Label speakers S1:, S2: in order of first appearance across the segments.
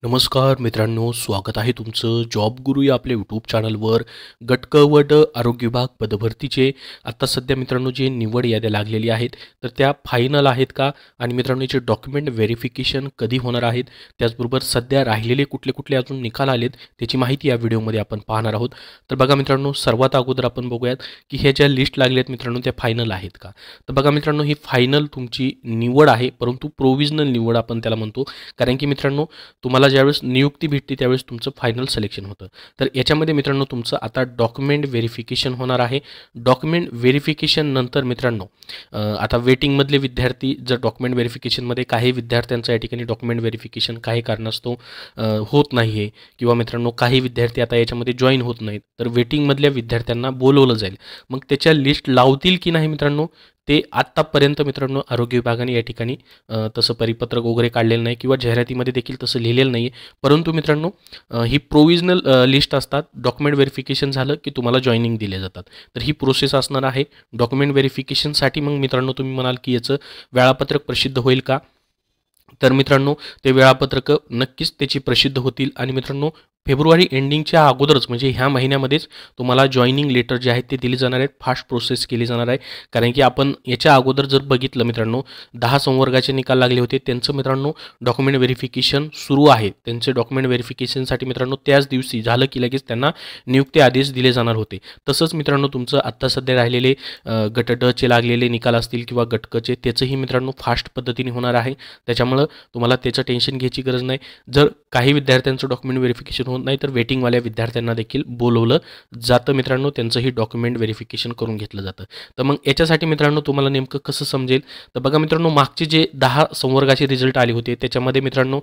S1: नमस्कार मित्रांनो, स्वागत आहे तुमचं जॉब गुरु या आपल्या यूट्यूब चॅनलवर. गट क व ड आरोग्य विभाग पदभरतीचे आत्ता सध्या मित्रांनो जे निवड याद्या लागलेली आहेत तर त्या फायनल आहेत का आणि मित्रांनो याचे डॉक्युमेंट व्हेरिफिकेशन कधी होणार आहेत, त्याचबरोबर सध्या राहिलेले कुठले कुठले अजून निकाल आलेत त्याची माहिती या व्हिडिओमध्ये आपण पाहणार आहोत. तर बघा मित्रांनो, सर्वात अगोदर आपण बघूयात की ह्या ज्या लिस्ट लागल्या आहेत मित्रांनो त्या फायनल आहेत का. तर बघा मित्रांनो, ही फायनल तुमची निवड आहे, परंतु प्रोव्हिजनल निवड आपण त्याला म्हणतो, कारण की मित्रांनो तुम्हाला ज्यावेळेस नियुक्ती भेटते त्यावेळेस तुमचं फायनल सिलेक्शन होतं. तर याच्यामध्ये मित्रांनो तुमचं आता डॉक्युमेंट व्हेरिफिकेशन होणार आहे. डॉक्युमेंट व्हेरिफिकेशन नंतर मित्रांनो आता वेटिंगमधले विद्यार्थी जर डॉक्युमेंट व्हेरिफिकेशनमध्ये काही विद्यार्थ्यांचं या ठिकाणी डॉक्युमेंट व्हेरिफिकेशन काही कारणास्तव होत नाही आहे किंवा मित्रांनो काही विद्यार्थी आता याच्यामध्ये जॉईन होत नाहीत, तर वेटिंगमधल्या विद्यार्थ्यांना बोलवलं जाईल. मग त्याच्या लिस्ट लावतील की नाही मित्रांनो ते आत्तापर्यंत मित्रांनो आरोग्य विभागाने या ठिकाणी तसं परिपत्रक वगैरे काढलेलं नाही किंवा जाहिरातीमध्ये देखील तसं लिहिलेलं नाही आहे. परंतु मित्रांनो ही प्रोव्हिजनल लिस्ट असतात. डॉक्युमेंट व्हेरिफिकेशन झालं की तुम्हाला जॉईनिंग दिले जातात. तर ही प्रोसेस असणार आहे. डॉक्युमेंट व्हेरिफिकेशनसाठी मग मित्रांनो तुम्ही म्हणाल की याचं वेळापत्रक प्रसिद्ध होईल का, तर मित्रांनो ते वेळापत्रक नक्कीच त्याची प्रसिद्ध होतील आणि मित्रांनो फेब्रुवारी एंडिंगच्या अगोदरच म्हणजे ह्या महिन्यामध्येच तुम्हाला जॉईनिंग लेटर जे आहेत ते दिले जाणार आहेत. फास्ट प्रोसेस केली जाणार आहे, कारण की आपण याच्या अगोदर जर बघितलं मित्रांनो 10 संवर्गाचे निकाल लागले होते, त्यांचं मित्रांनो डॉक्युमेंट व्हेरिफिकेशन सुरू आहे. त्यांचे डॉक्युमेंट व्हेरिफिकेशनसाठी मित्रांनो त्याच दिवशी झालं की लगेच त्यांना नियुक्ती आदेश दिले जाणार होते. तसंच मित्रांनो तुमचं आत्ता सध्या राहिलेले गट ड चे लागलेले निकाल असतील किंवा गट क चे त्याचंही मित्रांनो फास्ट पद्धतीने होणार आहे. त्याच्यामुळं तुम्हाला त्याचं टेन्शन घ्यायची गरज नाही. जर काही विद्यार्थ्यांचं डॉक्युमेंट व्हेरिफिकेशन होत नाही तर वेटिंगवाल्या विद्यार्थ्यांना देखील बोलवलं जातं मित्रांनो, त्यांचंही डॉक्युमेंट व्हेरिफिकेशन करून घेतलं जातं. तर मग याच्यासाठी मित्रांनो तुम्हाला नेमकं कसं समजेल, तर बघा मित्रांनो मागचे जे 10 संवर्गाचे रिझल्ट आले होते त्याच्यामध्ये मित्रांनो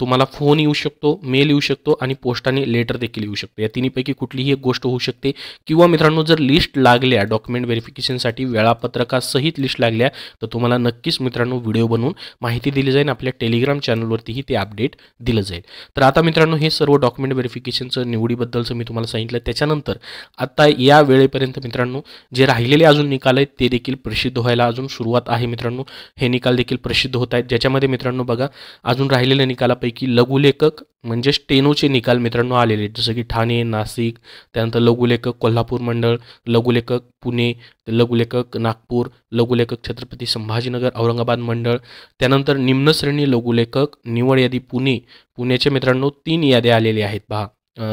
S1: तुम्हाला फोन येऊ शकतो, मेल येऊ शकतो आणि पोस्टाने लेटर देखील येऊ शकतो. या तिन्हीपैकी कुठलीही एक गोष्ट होऊ शकते. किंवा मित्रांनो जर लिस्ट लागल्या डॉक्युमेंट व्हेरिफिकेशनसाठी वेळापत्रकासहित लिस्ट लागल्या तर तुम्हाला नक्कीच मित्रांनो व्हिडिओ बनवून माहिती दिली जाईल. आपल्या टेलिग्राम चॅनलवरतीही ते अपडेट दिलं जाईल. तर आता मित्रांनो हे सर्व डॉक्युमेंट व्हेरिफिकेशनचं निवडीबद्दलचं मी तुम्हाला सांगितलं. त्याच्यानंतर आता या वेळेपर्यंत मित्रांनो जे राहिलेले अजून निकाल आहेत ते देखील प्रसिद्ध व्हायला अजून सुरुवात आहे मित्रांनो. हे निकाल देखील प्रसिद्ध होत आहेत, ज्याच्यामध्ये मित्रांनो बघा अजून राहिलेल्या निकालापैकी लघुलेखक म्हणजे स्टेनोचे निकाल मित्रांनो आलेले आहेत, जसं की ठाणे, नाशिक, त्यानंतर लघुलेखक कोल्हापूर मंडळ, लघुलेखक पुणे, लघुलेखक नागपूर, लघुलेखक छत्रपती संभाजीनगर औरंगाबाद मंडळ, त्यानंतर निम्न श्रेणी लघुलेखक निवड यादी पुणे, पुण्याचे मित्रांनो 3 याद्या आलेल्या आहेत पहा,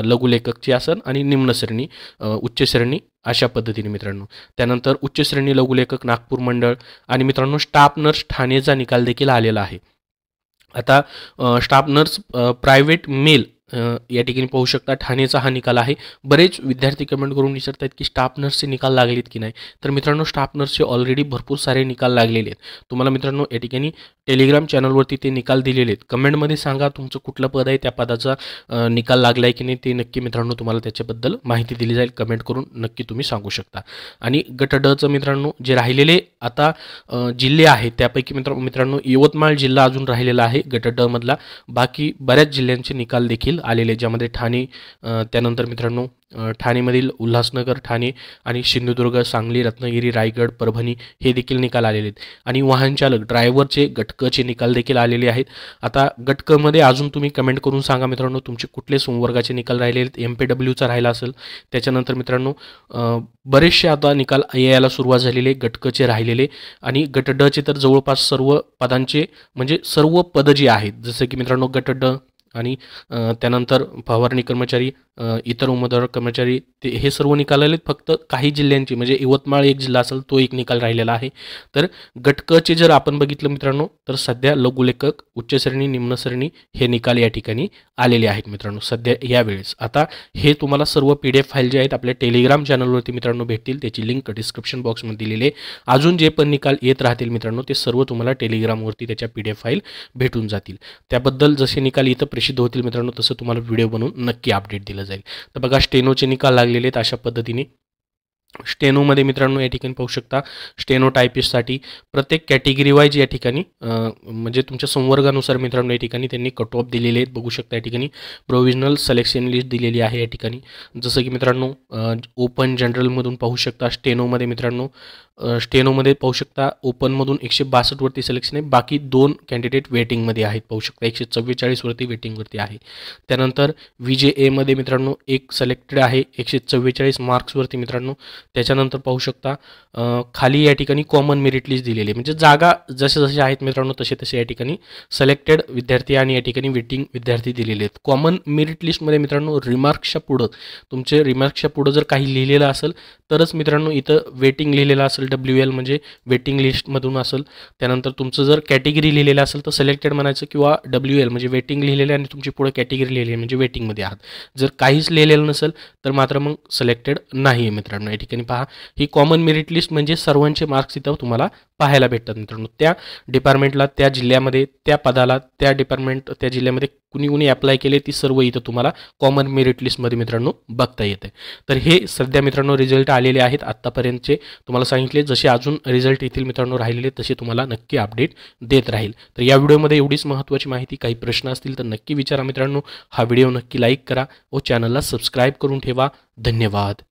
S1: लघुलेखकची असन आणि निम्न श्रेणी उच्च श्रेणी अशा पद्धतीने मित्रांनो. त्यानंतर उच्च श्रेणी लघुलेखक नागपूर मंडळ आणि मित्रांनो स्टाफ नर्स ठाणेचा निकाल देखील आलेला आहे. आता स्टाफ नर्स प्रायव्हेट मेल या ठिकाणी पाहू शकता ठाणेचा हा निकाल आहे. बरेच विद्यार्थी कमेंट करून विचारतात की स्टाफ नर्सचे निकाल लागलेत की नाही, तर मित्रांनो स्टाफ नर्सचे ऑलरेडी भरपूर सारे निकाल लागलेले आहेत. तुम्हाला मित्रांनो या ठिकाणी टेलिग्राम चॅनलवरती ते निकाल दिलेले आहेत. कमेंटमध्ये सांगा तुमचं कुठलं पद आहे, त्या पदाचा निकाल लागला आहे की नाही ते नक्की मित्रांनो तुम्हाला त्याच्याबद्दल माहिती दिली जाईल. कमेंट करून नक्की तुम्ही सांगू शकता. आणि गट ड चं मित्रांनो जे राहिलेले आता जिल्हे आहेत त्यापैकी मित्रांनो यवतमाळ जिल्हा अजून राहिलेला आहे गट ड मधला. बाकी बऱ्याच जिल्ह्यांचे निकाल देखील आलेले, ज्यामध्ये ठाणे, त्यानंतर मित्रांनो ठाणेमधील उल्हासनगर, ठाणे आणि सिंधुदुर्ग, सांगली, रत्नागिरी, रायगड, परभणी हे देखील निकाल आलेले आहेत. आणि वाहन चालक ड्रायव्हरचे गट क चे निकाल देखील आलेले आहेत. आता गट क मध्ये अजून तुम्ही कमेंट करून सांगा मित्रांनो तुमचे कुठले संवर्गाचे निकाल राहिलेले आहेत. MPWचा राहिला असेल, त्याच्यानंतर मित्रांनो बरेचसे आता निकाल यायला सुरुवात झालेली आहे गट क चे राहिलेले. आणि गट ड चे तर जवळपास सर्व पदांचे म्हणजे सर्व पद जी आहेत, जसं की मित्रांनो गट ड आणि त्यानंतर फवारणी कर्मचारी, इतर उमेदवार कर्मचारी, ते हे सर्व निकाल आलेत. फक्त काही जिल्ह्यांचे म्हणजे यवतमाळ एक जिल्हा असेल तो एक निकाल राहिलेला आहे. तर गट क चे जर आपण बघितलं मित्रांनो तर सध्या लघुलेखक, उच्च श्रेणी, निम्न श्रेणी हे निकाल या ठिकाणी आलेले आहेत मित्रांनो सध्या यावेळेस. आता हे तुम्हाला सर्व PDF फाईल जे आहेत आपल्या टेलिग्राम चॅनलवरती मित्रांनो भेटतील, त्याची लिंक डिस्क्रिप्शन बॉक्समध्ये दिलेली आहे. अजून जे पण निकाल येत राहतील मित्रांनो ते सर्व तुम्हाला टेलिग्रामवरती त्याच्या PDF फाईल भेटून जातील. त्याबद्दल जसे निकाल इथं प्रसिद्ध होतील मित्रांनो तसं तुम्हाला व्हिडिओ बनवून नक्की अपडेट दिलं जाईल. तर बघा स्टेनोचे निकाल लागलेले आहेत अशा पद्धतीने. स्टेनोमध्ये मित्रांनो या ठिकाणी पाहू शकता स्टेनो टायपिस्टसाठी प्रत्येक कॅटेगरी वाईज या ठिकाणी म्हणजे तुमच्या संवर्गानुसार मित्रांनो या ठिकाणी त्यांनी कट ऑफ दिलेले आहेत. बघू शकता या ठिकाणी प्रोव्हिजनल सिलेक्शन लिस्ट दिलेली आहे या ठिकाणी. जसं की मित्रांनो ओपन जनरलमधून पाहू शकता स्टेनोमध्ये मित्रांनो स्टेनोमध्ये पाहू शकता ओपनमधून 162 वरती सिलेक्शन आहे. बाकी 2 कॅन्डिडेट वेटिंगमध्ये आहेत. पाहू शकता 144 वरती वेटिंगवरती आहे. त्यानंतर VJAमध्ये मित्रांनो एक सिलेक्टेड आहे 144 मार्क्सवरती मित्रांनो. त्याच्यानंतर पाहू शकता खाली या ठिकाणी कॉमन मेरिट लिस्ट दिलेली आहे. म्हणजे जागा जसे जसे आहेत मित्रांनो तसे तसे या ठिकाणी सिलेक्टेड विद्यार्थी आणि या ठिकाणी वेटिंग विद्यार्थी दिलेले आहेत. कॉमन मेरिट लिस्टमध्ये मित्रांनो रिमार्क्सच्या पुढं तुमचे रिमार्क्सच्या पुढं जर काही लिहिलेलं असेल तरच मित्रांनो इथं वेटिंग लिहिलेलं असेल WL म्हणजे वेटिंग लिस्टमधून असेल. त्यानंतर तुमचं जर कॅटेगरी लिहिलेलं असेल तर सिलेक्टेड म्हणायचं किंवा WL म्हणजे वेटिंग लिहिलेलं आणि तुमची पुढे कॅटेगरी लिहिलेली म्हणजे वेटिंगमध्ये आहात. जर काहीच लिहिलेलं नसेल तर मात्र मग सिलेक्टेड नाही आहे मित्रांनो. या ठिकाणी पहा ही कॉमन मेरिट लिस्ट म्हणजे सर्वांचे मार्क्स इथं तुम्हाला पाहायला भेटतात मित्रांनो. त्या डिपार्टमेंटला त्या जिल्ह्यामध्ये त्या पदाला त्या डिपार्टमेंट त्या जिल्ह्यामध्ये कुणी कुणी अप्लाय केले ती सर्व इथं तुम्हाला कॉमन मेरिट लिस्टमध्ये मित्रांनो बघता येते. तर हे सध्या मित्रांनो रिझल्ट आलेले आहेत आत्तापर्यंतचे तुम्हाला सांगितले. जसे अजून रिझल्ट येतील मित्रांनो राहिलेले तसे तुम्हाला नक्की अपडेट देत राहील. तर या व्हिडिओमध्ये एवढीच महत्त्वाची माहिती. काही प्रश्न असतील तर नक्की विचारा मित्रांनो. हा व्हिडिओ नक्की लाईक करा व चॅनलला सबस्क्राईब करून ठेवा. धन्यवाद.